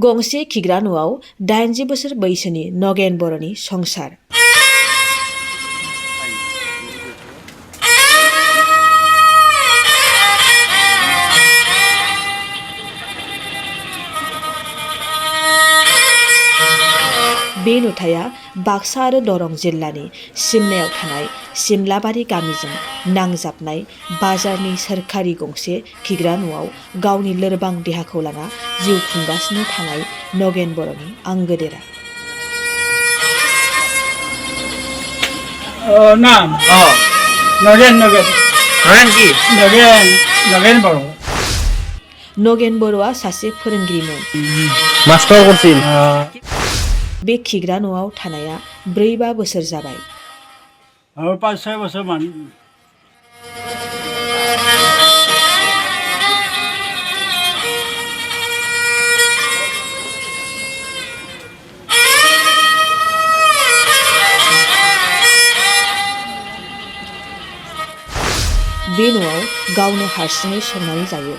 गंसे खिग्रा न'आव 80 बोसोर बैसोनि नगेन बर'नि संसार। बे नुथाया बाक्सा आरो दरं जिल्लानि सिमनायाव थानाय सिमलाबारि गामिजों नांजाबनाय बाजारनि सोरखारि गंसे खिग्रा न'आव गावनि लोरबां देहाखौ लाना जिउ खुंगासिनो थानाय नगेन बर'नि आंगो देरा। नाम नगेन नगेन नगेन की नगेन बर'। नगेन बर'आ सासे फोरोंगिरिमोन। मास्टार करसिल। बे खिग्रा न'आव थानाया 4-5 बोसोर जाबाय। 5-6 बोसोर मान। बे न'आव गावनो हारसिङै संनानै जायो।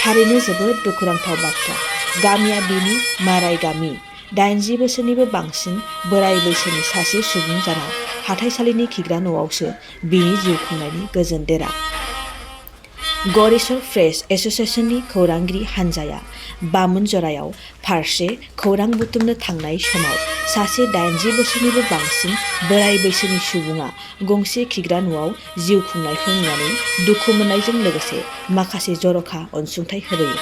थारैनो जोबोद दुखुनांथाव बाथ्रा। गामिया बेनि माराय गामि। 80 बोसोरनिबो बांसिन बोराय बैसोनि सासे सुबुं जाना हाथाइसालिनि खिग्रा न'आवसो बिनि जिउ खुंनायनि गोजोन देरा। गरेस्वर प्रेस एस'सिएशननि खौरांगिरि हान्जाया बामोनजरायाव फारसे खौरां बुथुमनो थांनाय समाव सासे 80 बोसोरनिबो बांसिन बोराय बैसोनि सुबुङा गंसे खिग्रा न'आव जिउ खुंनायखौ नुनानै दुखु मोननायजों लोगोसे माखासे जर'खा अनसुंथाइ होबोयो।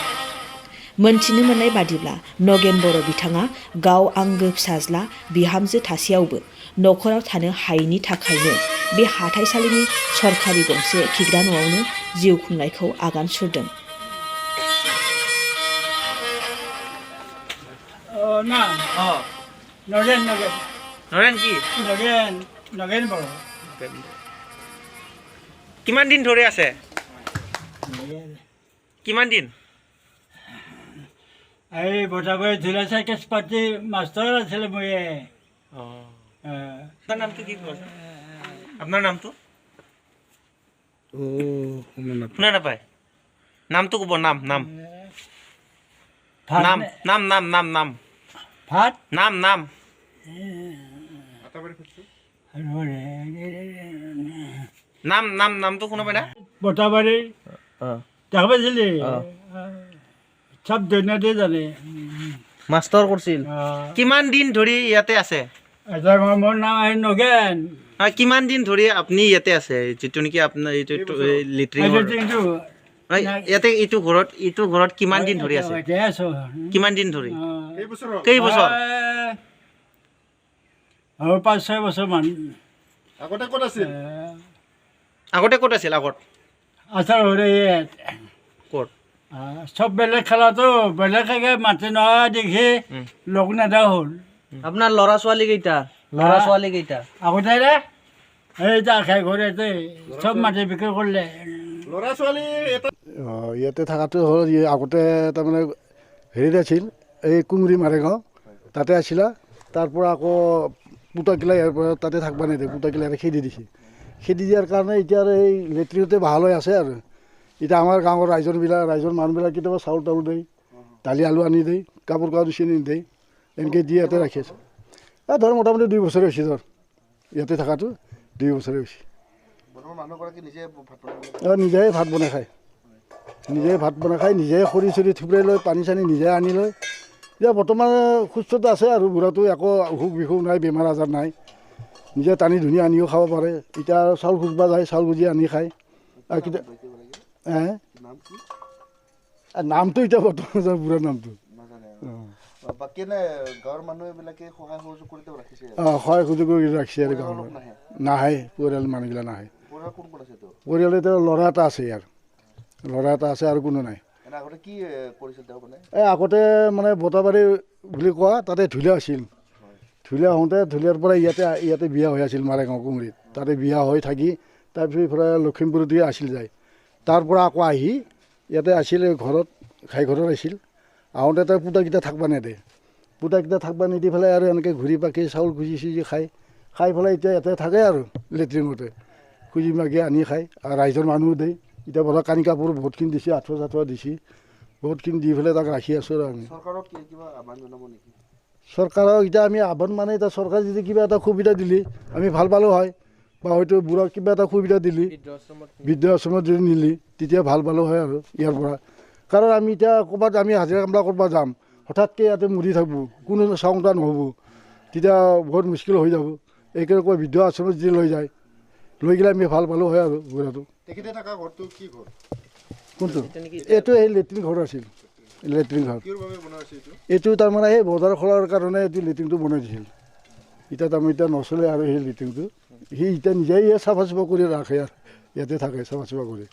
मोनथिनो मोननाय बादिब्ला नगेन बर' बिथाङा गाव आंगो फिसाज्ला बिहामजो थासेयावबो न'खराव थानो हायैनि थाखायनो बे हाथाइसालिनि सरखारि गंसे खिग्रा न'आवनो जिउ खुंनायखौ आगान सुरदों। नाम नगेन नगेन नगेन की नगेन बर'। কিমান দিন ধরে আছে? কিমান দিন? এই বটাবাৰী ধুলা চাইকেছ পাতি মাষ্টৰ আছিলে মই। আপনার নামটো কি কয়? আপনার নামটো? শুনা নাপায়। নামটো ক'ব। নাম নাম নাম নাম নাম নাম নাম ভাত নাম নাম নাম নাম নামটো শুনা পায় না? বটাবাৰী দেখা পাইছিলি? চব দুনিয়াতে জানে। মাষ্টৰ কৰিছিল। কিমান দিন ধৰি ইয়াতে আছে? মোৰ নাম নগেন। কিমান দিন ধৰি আপুনি ইয়াতে আছে? যিটো নেকি আপোনাৰ এইটো লেট্ৰিন ইয়াতে এইটো ঘৰত কিমান দিন ধৰি আছে? কিমান দিন ধৰি? কেইবছৰ? 5-6 বছৰ মান। আগতে ক'ত আছিল? আগতে ক'ত আছিল? আগত আছাৰ ক'ত? চব বেলেগ খেলাটো বেলেগ মাতি নহয় দেখি লগ নেদা হ'ল। আপোনাৰ ল'ৰা ছোৱালী কেইটা? ল'ৰা ছোৱালী কেইটা? আগতে ৰে এই খাই ঘৰতে চব মাটি বিক্ৰী কৰিলে। ল'ৰা ছোৱালী ইয়াতে থকাটো হ'ল আগতে তাৰমানে হেৰিত আছিল এই কুমৰি মাৰেগাঁও তাতে আছিলা। তাৰপৰা আকৌ পুতাকিলা ইয়াৰ পৰা তাতে থাকিব নিদিয়ে। পুতাকিলা খেদি দিছে। খেদি দিয়াৰ কাৰণে এতিয়া এই লেট্ৰিনতে ভাল হৈ আছে আৰু। এতিয়া আমাৰ গাঁৱৰ ৰাইজৰ মানুহবিলাক কেতিয়াবা চাউল তাউল দেই, দালি আলু আনি দেই, কাপোৰ কাপোৰ চিনি দেই, এনেকৈ দি ইয়াতে ৰাখি আছে। ধৰ মোটামুটি 2 বছৰে হৈছে ধৰ ইয়াতে থকাটো 2 বছৰে হৈছে। নিজেই ভাত বনাই খায়। নিজেই খৰি চৰি থুপৰাই লয়, পানী চানী নিজে আনি লয়। এতিয়া বৰ্তমান সুস্থতা আছে আৰু বুঢ়াটো একো অসুখ বিসুখ নাই, বেমাৰ আজাৰ নাই। নিজে টানি ধুনীয়া আনিও খাব পাৰে। এতিয়া চাউল খুজিব যায়, চাউল খুজি আনি খায়। আৰু কেতিয়া নামটো এতিয়া বৰ্তমান বুঢ়াৰ নামটো সহায় সুযোগ কৰি ৰাখিছে আৰু গাঁৱৰ নাহে। পৰিয়াল মানুহগিলা নাহে। পৰিয়াল এতিয়া ল'ৰা এটা আছে ইয়াৰ। ল'ৰা এটা আছে আৰু কোনো নাই। আগতে মানে বটাবাৰী বুলি কোৱা তাতে ধুলীয়া আছিল। ধুলীয়া হওঁতে ধুলীয়াৰ পৰা ইয়াতে বিয়া হৈ আছিল মাৰেগাঁও কুমৰীত। তাতে বিয়া হৈ থাকি তাৰপিছত ইফালে লখিমপুৰতে আছিল যায়। তাৰ পৰা আকৌ আহি ইয়াতে আছিল ঘৰত ঘাই ঘৰত আছিল। আহোঁতে তাৰ পুতাকেইটা থাকিব নেদে পুতাকেইটা থাকিব নিদি পেলাই আৰু এনেকৈ ঘূৰি পাকি চাউল খুজি চুজি খাই পেলাই এতিয়া ইয়াতে থাকে আৰু লেট্ৰিনতে খুজি মাগি আনি খায় আৰু ৰাইজৰ মানুহো দেই এতিয়া ধৰক কানি কাপোৰ বহুতখিনি দিছে আঁঠুৱা চাঠুৱা দিছে বহুতখিনি দি পেলাই তাক ৰাখি আছোঁ আৰু আমি চৰকাৰক এতিয়া আমি আহ্বান মানে এতিয়া চৰকাৰে যদি কিবা এটা সুবিধা দিলি আমি ভাল পালোঁ হয় বা হয়তো বুঢ়াক কিবা এটা সুবিধা দিলি বৃদ্ধ আশ্ৰমত যদি নিলি তেতিয়া ভাল পালোঁ হয় আৰু ইয়াৰ পৰা কাৰণ আমি এতিয়া ক'ৰবাত আমি হাজিৰা কামলা কৰিব যাম হঠাৎকৈ ইয়াতে মৰি থাকবোঁ কোনো চাউণ্ডা নহ'ব তেতিয়া বহুত মুস্কিল হৈ যাব এইকাৰণে কয় বৃদ্ধ আশ্ৰমত যদি লৈ যায় লৈ গ'লে আমি ভাল পালোঁ হয় আৰু বুঢ়াটো কোনটো এইটো এই লেট্ৰিন ঘৰ আছিল লেট্ৰিন ঘৰ এইটো তাৰমানে এই বজাৰ খোলাৰ কাৰণে এইটো লেট্ৰিনটো বনাই দিছিল এতিয়া তাৰমানে এতিয়া নচলে আৰু সেই লেট্ৰিনটো সি এতিয়া নিজেই চাফা চুফা কৰি ৰাখে আৰু ইয়াতে থাকে চাফা চুফা কৰি